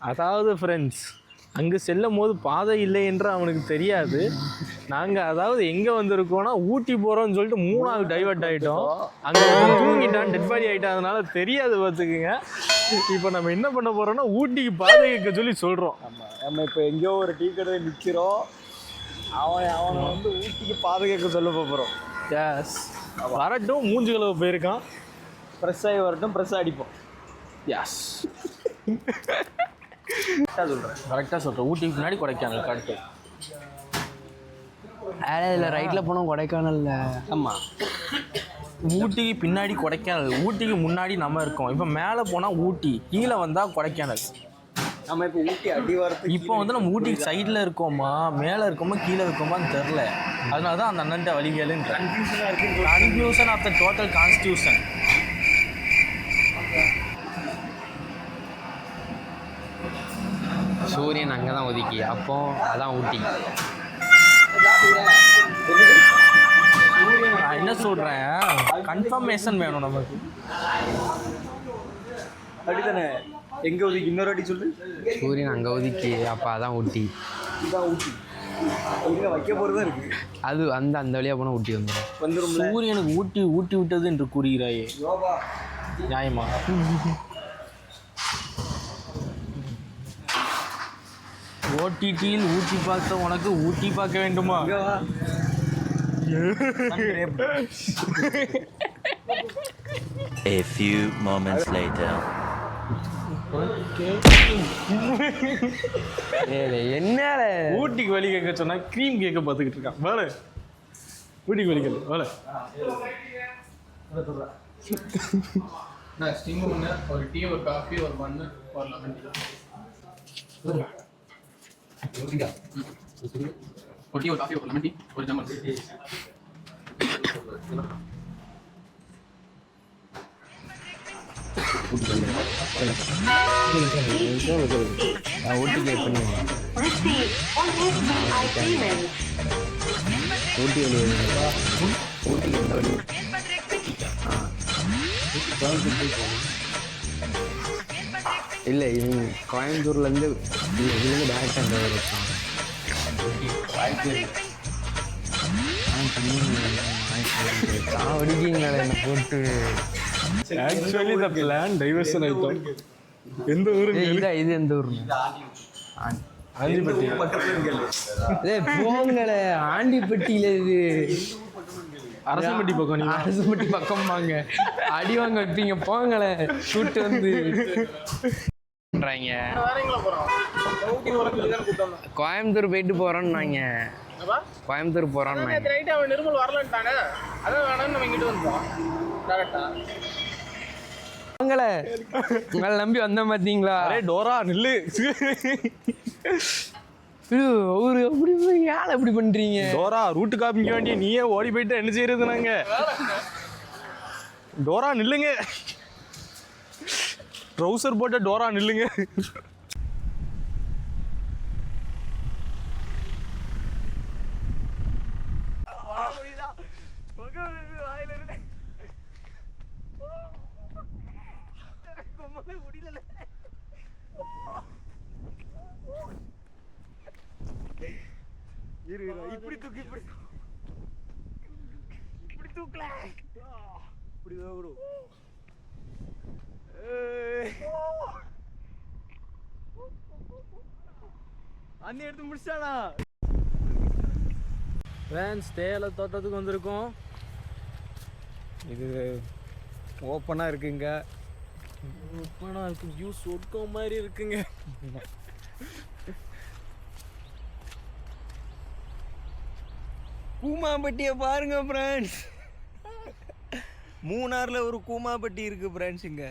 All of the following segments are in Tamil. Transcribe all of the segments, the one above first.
அதாவது ஃப்ரெண்ட்ஸ், அங்கே செல்லும் போது பாதை இல்லை என்று அவனுக்கு தெரியாது. நாங்கள் அதாவது எங்கே வந்திருக்கோன்னா ஊட்டி போகிறோம்னு சொல்லிட்டு 3ஆவது டைவர்ட் ஆகிட்டோம். அங்கே தூங்கிட்டான், டெட் பாடி ஆகிட்டான், அதனால தெரியாது பார்த்துக்குங்க. இப்போ நம்ம என்ன பண்ண போகிறோம்னா ஊட்டிக்கு பாதை கேட்க சொல்லி சொல்கிறோம். ஆமாம், நம்ம இப்போ எங்கேயோ ஒரு டீ கடையில் நிற்கிறோம். அவனை வந்து ஊட்டிக்கு பாதை கேட்க சொல்ல போகிறோம். எஸ், வரட்டும். மூஞ்சி கலவை போயிருக்கான், ஃப்ரெஷ் ஆகி வரட்டும், ஃப்ரெஷ்ஷாக அடிப்போம். எஸ், கரெக்டாக சொல்கிறேன். ஊட்டிக்கு முன்னாடி கொடைக்கானல் கரெக்டு. இதில் ரைட்டில் போனோம் கொடைக்கானலில். ஆமாம், ஊட்டிக்கு பின்னாடி கொடைக்கானல், ஊட்டிக்கு முன்னாடி நம்ம இருக்கோம். இப்போ மேலே போனால் ஊட்டி, கீழே வந்தால் கொடைக்கானல். நம்ம இப்போ ஊட்டி அடிவாரத்துக்கு இப்போ வந்து நம்ம ஊட்டிக்கு சைடில் இருக்கோமா, மேலே இருக்கோமா, கீழே இருக்கோமான்னு தெரில. அதனால தான் அந்த அண்ணன்ட்ட வழிகளுன்ற கன்ஃபியூஷனாக இருக்குது. Confusion of the total constitution. சூரியன் அங்கே தான் ஒதுக்கி, அப்போ அதான் ஊட்டி. நான் என்ன சொல்கிறேன், கன்ஃபர்மேஷன் வேணும் நமக்கு. அப்படித்தானே? எங்கே ஒதுக்கி? இன்னொரு அடி சொல்லு. சூரியன் அங்கே ஒதுக்கி, அப்போ அதான் ஊட்டி. இதுதான் ஊட்டி. இங்கே வைக்க போகிறது தான் இருக்குது. அது அந்த வழியாக போனால் ஊட்டி வந்துடும். சூரியனுக்கு ஊட்டி ஊட்டி விட்டது என்று கூறுகிறாயே, நியாயமா? ஓடிடியில் ஊட்டி பார்த்த உனக்கு ஊட்டி பார்க்க வேண்டுமா? A few moments later. என்ன ஊட்டிக்கு வழி கேட்க சொன்னா க்ரீம் கேட்க பார்த்துக்கிட்டு இருக்கான். வேலை ஊட்டிக்கு வழி கேட்க வேலை. ஒரு டீ, ஒரு காஃபி, ஒரு மண்ணு, ஒரு லெமன் டீ. ஒரு டீ, ஒரு காஃபி, ஒரு லெமன் டீ, ஒரு ஜாமன். ஊட்டிக்கு எப்படி ஊட்டி வழி ஊட்டிக்கு எந்த வழி? இல்லை, இவங்க கோயம்புத்தூர்லேருந்து இதுலேருந்து டேரக்டாக இந்த வழி வச்சாங்க. சாவடிக்கீங்களா என்னை போட்டு? ஆக்சுவலி த பிளான் டைவர்ஷன் ஆயிட்டோம். எந்த ஊரு? இது எந்த ஊர்? ஆண்டிப்பட்டி. போங்களே, ஆண்டிப்பட்டியில் இது அரசம்பட்டி பக்கம். நீங்க அரசம்பட்டி பக்கம் வாங்க, அடி வாங்க வைப்பீங்க. போங்களே, ஷூட்டு வந்து கோயம்புத்தூர் போயிட்டு போறோம்னாங்க. கோயம்புத்தூர் போறோம். அவன் நிர்மல் வரலன்ட்டானே, அதான் வேணாம்னு நம்ம இங்கிட்டு வந்தோம் டேரக்டா. வாங்களே, உங்களை நம்பி வந்தேன் பார்த்தீங்களா? அரே டோரா நில்லு. அவரு அப்படி ஏன் அப்படி பண்றீங்க? டோரா ரூட்டு காமிக்க வேண்டிய நீயே ஓடி போயிட்டு என்ன செய்யறது? நாங்க டோரா நில்லுங்க, ட்ரௌசர் போட்ட டோரா நில்லுங்க. இப்படி தூக்கி இப்படி தூக்கல, இப்படிதான் வரும். அண்ணி எடுத்து முடிச்சானா? ஃப்ரெண்ட்ஸ், தேயிலை தோட்டத்துக்கு வந்திருக்கோம். இது ஓப்பனாக இருக்குங்க. ஓப்பனாக இருக்கு, ஜூஸ் ஒட்கம் மாதிரி இருக்குங்க. கூமாப்பட்டியை பாருங்க ஃப்ரெண்ட்ஸ். மூணாரில் ஒரு கூமாப்பட்டி இருக்கு ஃப்ரெண்ட்ஸ். இங்கே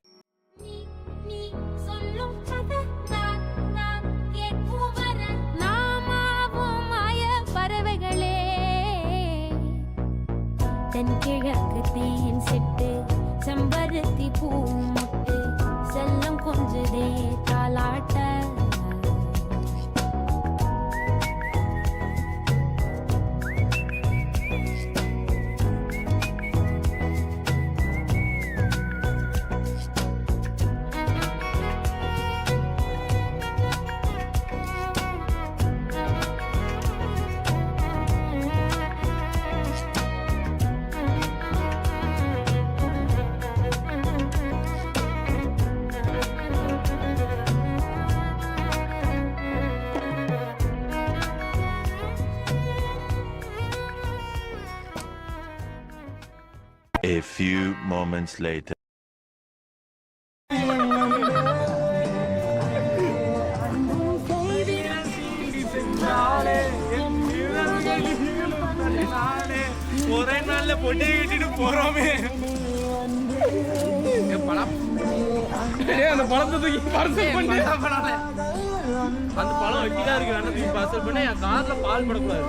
தென்கிழக்கு தேன் சிட்டு செம்பருத்தி பூ முட்டு செல்லம் கொஞ்சதே தாலாட்ட. A few moments later. ஒரே நாள்ல பொட்டி கட்டிட்டு போறோமே. அந்த பழத்தை தூக்கி பார்சல் பண்ணி அந்த பழம் வைக்கலாம் இருக்கு, வேணா தூக்கி பார்சல் பண்ணி என் கார்ல பால் படக்கூடாது.